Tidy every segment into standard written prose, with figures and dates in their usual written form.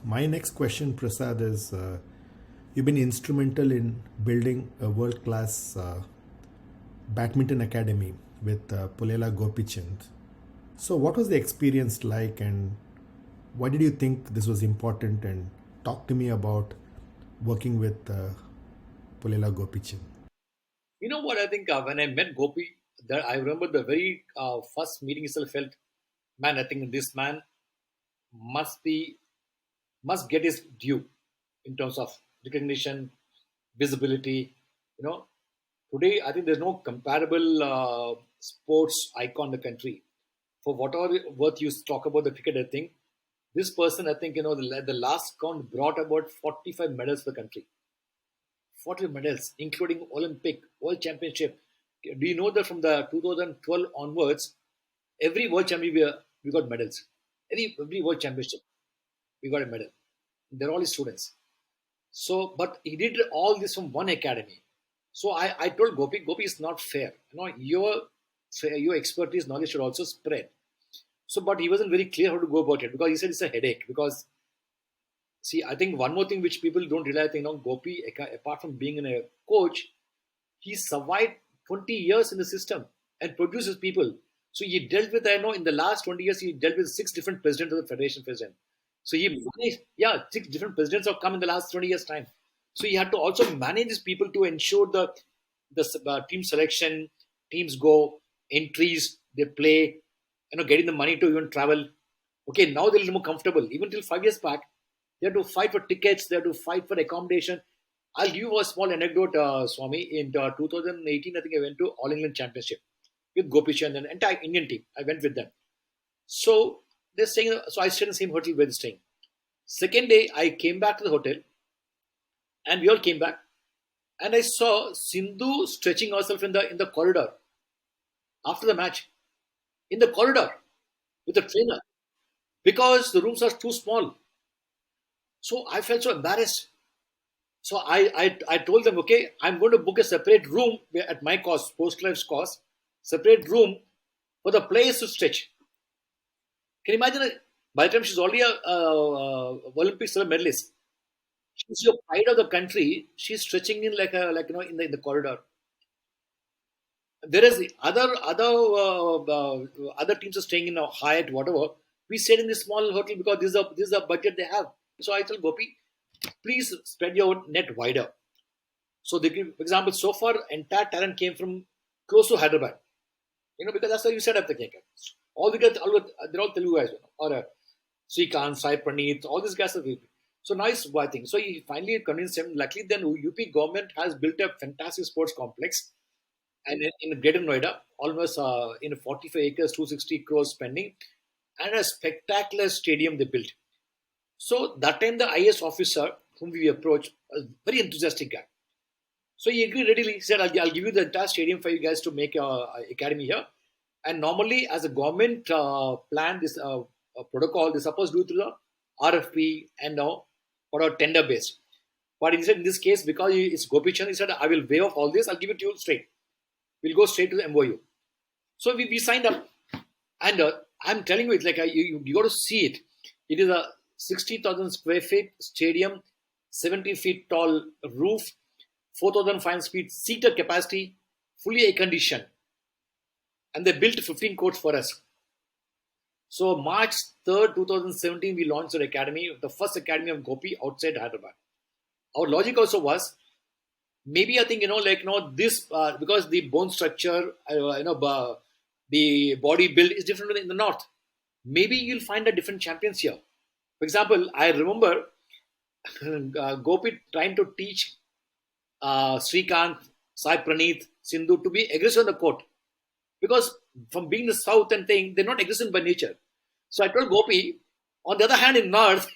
My next question, Prasad, is you've been instrumental in building a world class Badminton Academy with Pulela Gopichand. So, what was the experience like, and why did you think this was important? And talk to me about working with Pulela Gopichand. You know what I think when I met Gopi, that I remember the very first meeting itself felt, man, I think this man must be must get his due in terms of recognition, visibility. You know, today I think there's no comparable sports icon in the country. For whatever worth you talk about the cricket, I think this person, I think the last count brought about 45 medals for the country. 40 medals, including Olympic, World Championship. Do you know that from the 2012 onwards, every World Championship we got medals. Every World Championship we got a medal. They're all his students. So, but he did all this from one academy. So I told Gopi, it's not fair. Your expertise, knowledge should also spread. So, but he wasn't very clear how to go about it because he said it's a headache. Because see, I think one more thing which people don't realize, Gopi, apart from being a coach, he survived 20 years in the system and produces people. So he dealt with, in the last 20 years, he dealt with six different presidents of the Federation president. So he managed, six different presidents have come in the last 20 years' time. So he had to also manage these people to ensure the team selection, teams go, entries, they play, getting the money to even travel. Okay, now they're a little more comfortable. Even till 5 years back, they had to fight for tickets, they had to fight for accommodation. I'll give you a small anecdote, Swami. In 2018, I think I went to All England Championship with Gopichand and the entire Indian team. I went with them. So they're staying. So I stayed in the same hotel where they're staying. Second day, I came back to the hotel, and we all came back, and I saw Sindhu stretching herself in the corridor after the match, in the corridor with the trainer because the rooms are too small. So I felt so embarrassed. So I told them, okay, I'm going to book a separate room at my cost, post life's cost, separate room for the players to stretch. Can you imagine? By the time she's already a Olympic silver medalist, she's your pride of the country. She's stretching in in the corridor. Whereas the other teams are staying in a Hyatt, whatever. We stayed in this small hotel because this is a budget they have. So I tell Gopi, please spread your net wider. So they give, for example, so far entire talent came from close to Hyderabad. Because that's how you set up the cake. All the guys, they're all Telugu guys, or Srikanth, Sai Praneeth, all these guys are VP. So nice, I think. So he finally convinced him. Luckily, then UP government has built a fantastic sports complex, and in Greater Noida, almost in 45 acres, 260 crores spending, and a spectacular stadium they built. So that time, the IS officer whom we approached, a very enthusiastic guy. So he agreed readily. He said, I'll give you the entire stadium for you guys to make your academy here. And normally, as a government plan, this protocol, they're supposed to do through the RFP and now for a tender based. But he said, in this case, because it's Gopichand, he said, I will waive off all this. I'll give it to you straight. We'll go straight to the MOU. So we signed up. And I'm telling you, it's like you got to see it. It is a 60,000 square feet stadium, 70 feet tall roof, 4,500 feet seater capacity, fully air conditioned. And they built 15 courts for us. So March 3rd, 2017, we launched our academy, the first academy of Gopi outside Hyderabad. Our logic also was, maybe I think, this, because the bone structure, the body build is different in the north. Maybe you'll find a different champions here. For example, I remember Gopi trying to teach Srikanth, Sai Praneeth, Sindhu to be aggressive on the court. Because from being the south and thing, they're not aggressive by nature. So I told Gopi, on the other hand, in north,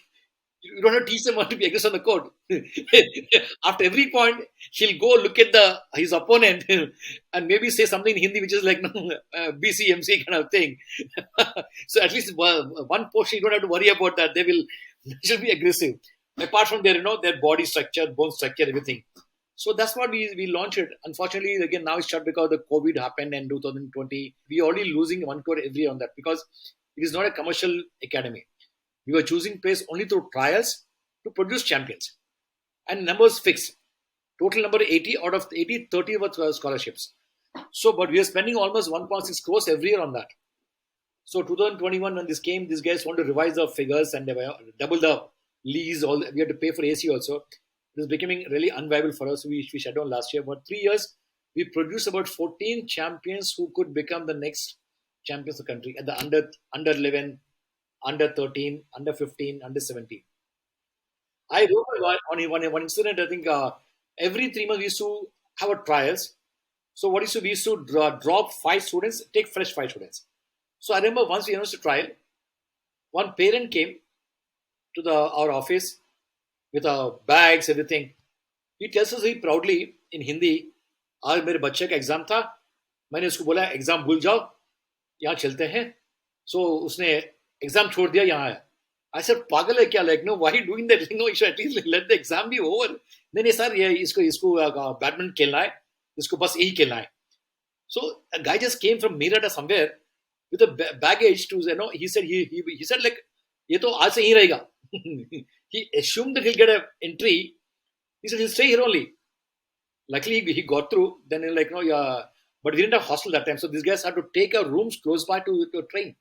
you don't have to teach them how to be aggressive on the court. After every point, he'll go look at his opponent and maybe say something in Hindi, which is like BCMC kind of thing. So at least one portion, you don't have to worry about that. Should be aggressive. Apart from their body structure, bone structure, everything. So that's what we launched it. Unfortunately, again, now it's shut because the COVID happened in 2020. We are already losing 1 crore every year on that because it is not a commercial academy. We were choosing players only through trials to produce champions. And numbers fixed. Total number 80 out of 80, 30 were scholarships. So, but we are spending almost 1.6 crores every year on that. So 2021, when this came, these guys want to revise the figures and double the lease. All we had to pay for AC also. It was becoming really unviable for us. We shut down last year. But 3 years, we produced about 14 champions who could become the next champions of the country at the under 11, under 13, under 15, under 17. I remember one incident. I think every 3 months we used to have a trials. So what we used to drop 5 students, take fresh 5 students. So I remember once we announced a trial, one parent came to our office with bags, everything. He tells us very proudly in Hindi, आज मेरे बच्चे का exam था, मैंने उसको बोला exam भूल जाओ, यहाँ चलते हैं. So उसने एग्जाम छोड़ दिया, यहाँ आया. I said, पागल है क्या? Like, no, why are you doing that? No, you should at least let the exam be over. नहीं सर, ये इसको बैडमिंटन खेलना है, इसको बस यही खेलना है. So a guy just came from Meerut or somewhere with a baggage to, he said like, ये तो आज से ही रहेगा. He assumed that he'll get an entry. He said he'll stay here only. Luckily he got through. Then like, no, yeah, but we didn't have hostel that time, so these guys had to take our rooms close by to train.